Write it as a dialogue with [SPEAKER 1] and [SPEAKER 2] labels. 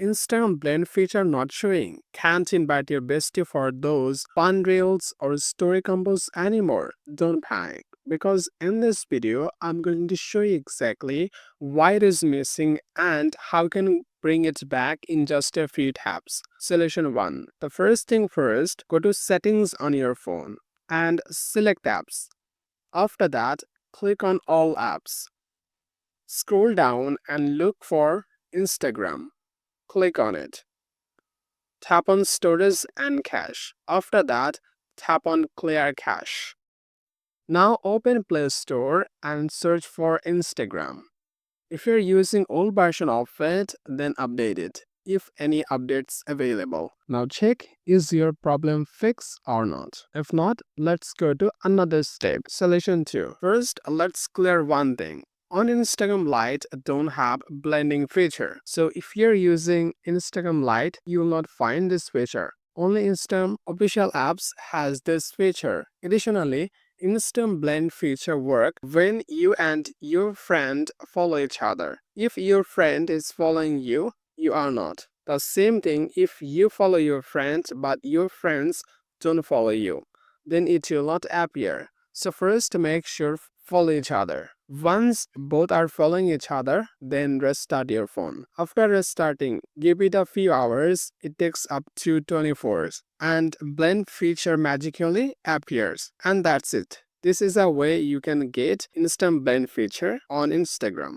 [SPEAKER 1] Instagram blend feature not showing? Can't invite your bestie for those fun reels or story combos anymore. Don't panic, because in this video I'm going to show you exactly why it is missing and how can you bring it back in just a few taps. Solution 1. The first thing first, go to settings on your phone and select apps. After that, click on all apps. Scroll down and look for Instagram. Click on it. Tap on storage and cache. After that, tap on clear cache. Now open Play Store and search for Instagram. If you're using old version of it, then update it if any updates available. Now check is your problem fixed or not. If not, let's go to another step. Solution 2. First, let's clear one thing. On Instagram Lite don't have blending feature. So if you're using Instagram Lite, you will not find this feature. Only Instagram official apps has this feature. Additionally, Instant blend feature work when you and your friend follow each other. If your friend is following you, you are not. The same thing if you follow your friend but your friends don't follow you, then it will not appear. So first make sure follow each other. Once both are following each other, then restart your phone. After restarting, give it a few hours. It takes up to 24 hours and blend feature magically appears. And that's it. This is a way you can get instant blend feature on Instagram.